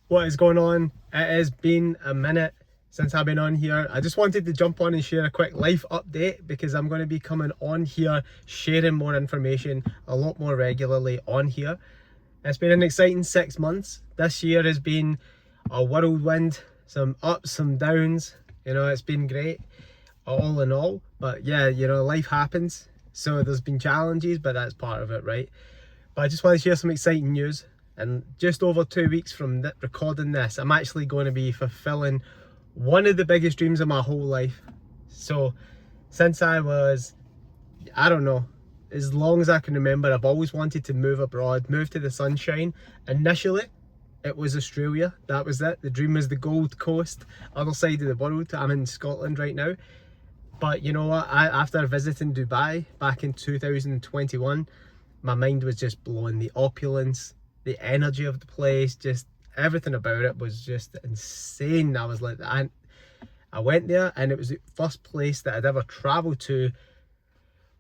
What is going on? It has been a minute since I've been on here. I just wanted to jump on and share a quick life update because I'm going to be coming on here sharing more information a lot more regularly on here. It's been an exciting 6 months. This year has been a whirlwind, some ups, some downs. It's been great all in all. But yeah, life happens. So there's been challenges, but that's part of it, right? But I just want to share some exciting news. And just over 2 weeks from recording this, I'm actually going to be fulfilling one of the biggest dreams of my whole life. So since I don't know, as long as I can remember, I've always wanted to move abroad, move to the sunshine. Initially, it was Australia. That was it. The dream was the Gold Coast, other side of the world. I'm in Scotland right now. But you know what? After visiting Dubai back in 2021, my mind was just blown. The opulence, the energy of the place, just everything about it was just insane. I was like, I went there and it was the first place that I'd ever traveled to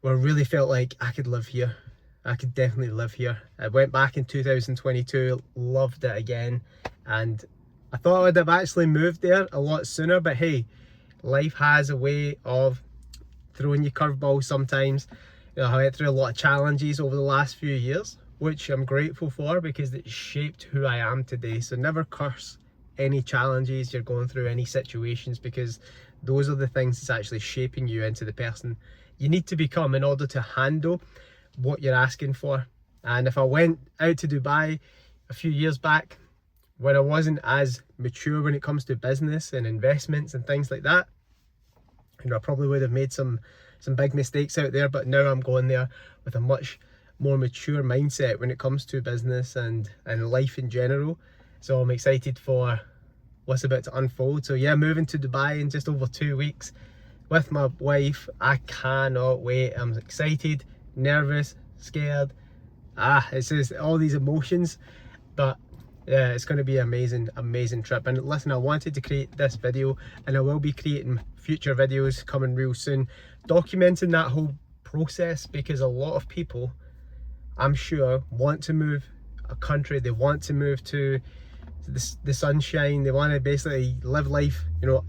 where I really felt like I could live here. I could definitely live here. I went back in 2022, loved it again, and I thought I would have actually moved there a lot sooner, but hey, life has a way of throwing you curveballs sometimes. I went through a lot of challenges over the last few years, which I'm grateful for because it shaped who I am today. So never curse any challenges you're going through, any situations, because those are the things that's actually shaping you into the person you need to become in order to handle what you're asking for. And if I went out to Dubai a few years back when I wasn't as mature when it comes to business and investments and things like that, I probably would have made some big mistakes out there. But now I'm going there with a much more mature mindset when it comes to business and life in general. So I'm excited for what's about to unfold. So yeah, moving to Dubai in just over 2 weeks with my wife. I cannot wait. I'm excited, nervous, scared. It's just all these emotions. But yeah, it's going to be an amazing trip. And listen, I wanted to create this video, and I will be creating future videos coming real soon, documenting that whole process, because a lot of people, I'm sure, want to move a country. They want to move to the sunshine. They want to basically live life,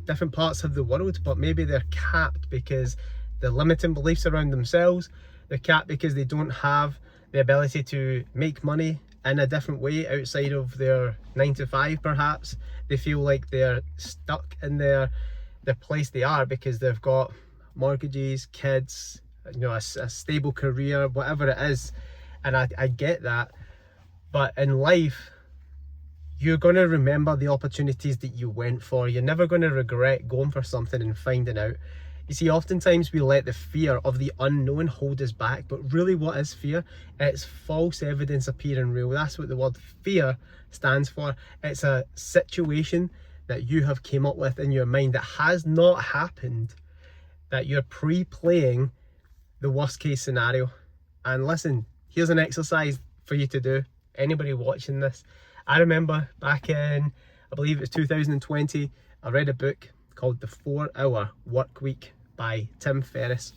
different parts of the world, but maybe they're capped because the limiting beliefs around themselves. They're capped because they don't have the ability to make money in a different way outside of their 9 to 5 perhaps. They feel like they're stuck in the place they are because they've got mortgages, kids, a stable career, whatever it is. And I get that, but in life, you're going to remember the opportunities that you went for. You're never going to regret going for something and finding out. You see, oftentimes we let the fear of the unknown hold us back, but really what is fear? It's false evidence appearing real. That's what the word fear stands for. It's a situation that you have came up with in your mind that has not happened, that you're pre-playing the worst case scenario. And listen, here's an exercise for you to do. Anybody watching this, I remember back in, I believe it was 2020, I read a book called The 4-Hour Work Week by Tim Ferriss.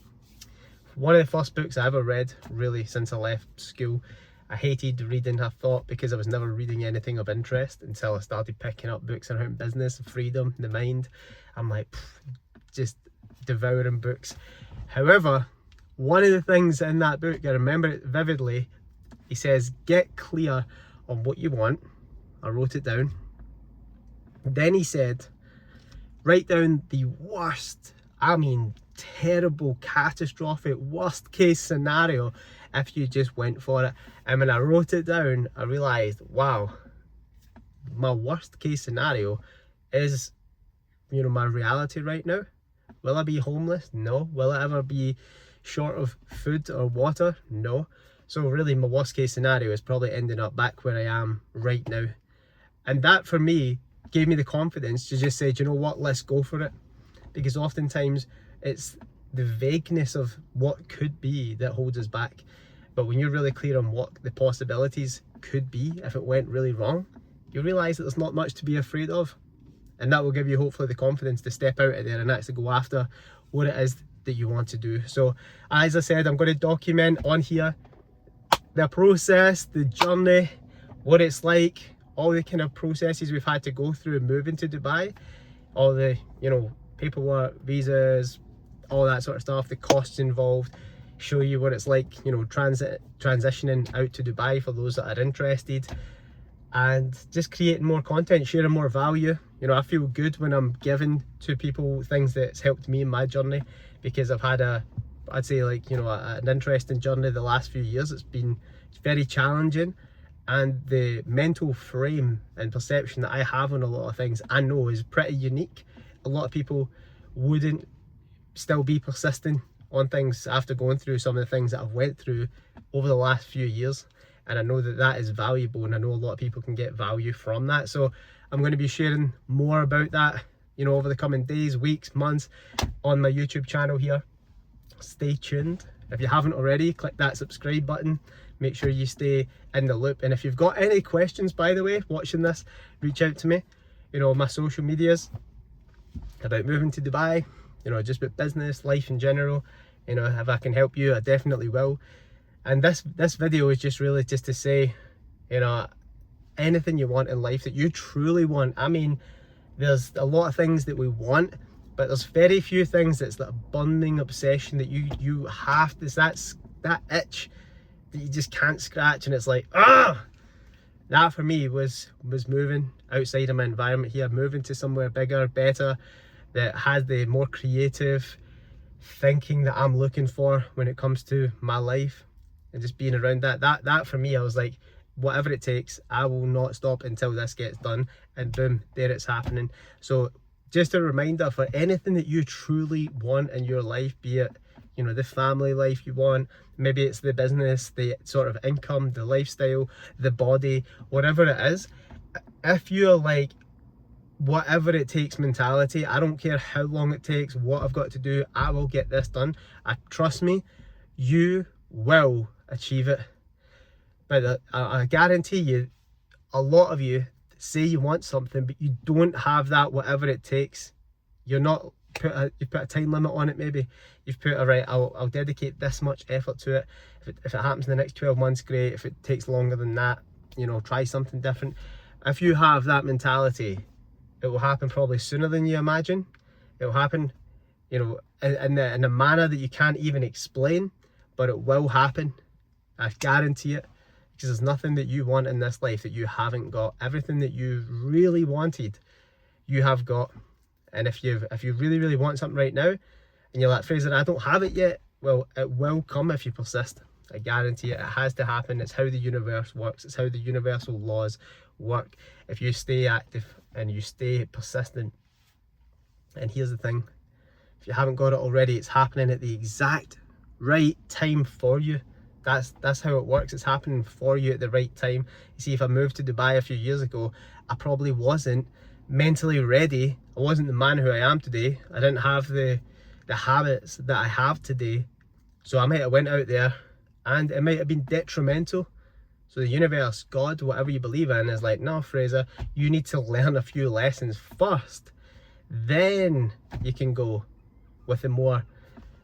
One of the first books I ever read, really, since I left school. I hated reading, I thought, because I was never reading anything of interest until I started picking up books around business, freedom, the mind. I'm like, just devouring books. However, one of the things in that book, I remember it vividly, he says, get clear on what you want. I wrote it down. Then he said, write down the worst, terrible, catastrophic, worst case scenario if you just went for it. And when I wrote it down, I realized, wow, my worst case scenario is, my reality right now. Will I be homeless? No. Will I ever be short of food or water? No. So really, my worst case scenario is probably ending up back where I am right now. And that for me gave me the confidence to just say, do you know what, let's go for it. Because oftentimes it's the vagueness of what could be that holds us back. But when you're really clear on what the possibilities could be if it went really wrong, you realize that there's not much to be afraid of. And that will give you hopefully the confidence to step out of there and actually go after what it is that you want to do. So as I said, I'm going to document on here the process, the journey, what it's like all the kind of processes we've had to go through moving to Dubai, all the, you know, paperwork, visas, all that sort of stuff, the costs involved, show you what it's like, you know, transitioning out to Dubai for those that are interested, and just creating more content, sharing more value. You know, I feel good when I'm giving to people things that's helped me in my journey, because I've had I'd say, like, you know, an interesting journey the last few years. It's very challenging, and the mental frame and perception that I have on a lot of things I know is pretty unique. A lot of people wouldn't still be persisting on things after going through some of the things that I've went through over the last few years, and I know that that is valuable, and I know a lot of people can get value from that. So I'm going to be sharing more about that, you know, over the coming days, weeks, months on my YouTube channel here. Stay tuned. If you haven't already, click that subscribe button. Make sure you stay in the loop. And if you've got any questions, by the way, watching this, reach out to me. You know, my social medias about moving to Dubai, you know, just about business, life in general. You know, if I can help you, I definitely will. And this video is just really just to say, you know, anything you want in life that you truly want. I mean, there's a lot of things that we want, but there's very few things that's that burning obsession that you have this, that itch that you just can't scratch, and it's like, ah! That for me was moving outside of my environment here, moving to somewhere bigger, better, that has the more creative thinking that I'm looking for when it comes to my life, and just being around that for me, I was like, whatever it takes, I will not stop until this gets done. And boom, there it's happening. So just a reminder, for anything that you truly want in your life, be it, you know, the family life you want, maybe it's the business, the sort of income, the lifestyle, the body, whatever it is, if you're like, whatever it takes mentality, I don't care how long it takes, what I've got to do, I will get this done. Trust me, you will achieve it. But I guarantee you, a lot of you say you want something, but you don't have that whatever it takes. You're not you put a time limit on it. Maybe you've put, all right, I'll dedicate this much effort to it. If it happens in the next 12 months, great. If it takes longer than that, you know, try something different. If you have that mentality, it will happen probably sooner than you imagine. It will happen, you know, in a manner that you can't even explain, but it will happen. I guarantee it. Because there's nothing that you want in this life that you haven't got. Everything that you really wanted, you have got. And if you really, really want something right now, and you're like, Fraser, I don't have it yet, well, it will come if you persist. I guarantee it. It has to happen. It's how the universe works. It's how the universal laws work. If you stay active and you stay persistent. And here's the thing, if you haven't got it already, it's happening at the exact right time for you. That's how it works. It's happening for you at the right time. You see, if I moved to Dubai a few years ago, I probably wasn't mentally ready. I wasn't the man who I am today. I didn't have the habits that I have today. So I might have went out there and it might have been detrimental. So the universe, God, whatever you believe in, is like, no, Fraser, you need to learn a few lessons first. Then you can go with a more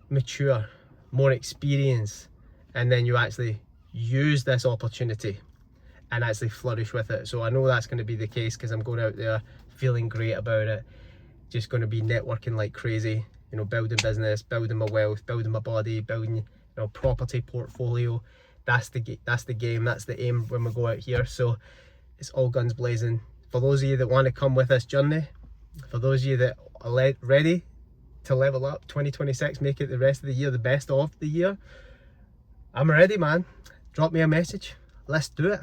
mature, more experience. And then you actually use this opportunity and actually flourish with it. So I know that's going to be the case, because I'm going out there feeling great about it, just going to be networking like crazy, you know, building business, building my wealth, building my body, building, you know, property portfolio. That's the game, that's the aim when we go out here. So it's all guns blazing. For those of you that want to come with this journey, for those of you that are ready to level up 2026, make it the rest of the year the best of the year, I'm ready, man. Drop me a message. Let's do it.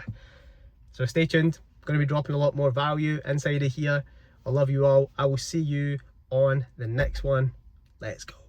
So stay tuned. I'm going to be dropping a lot more value inside of here. I love you all. I will see you on the next one. Let's go.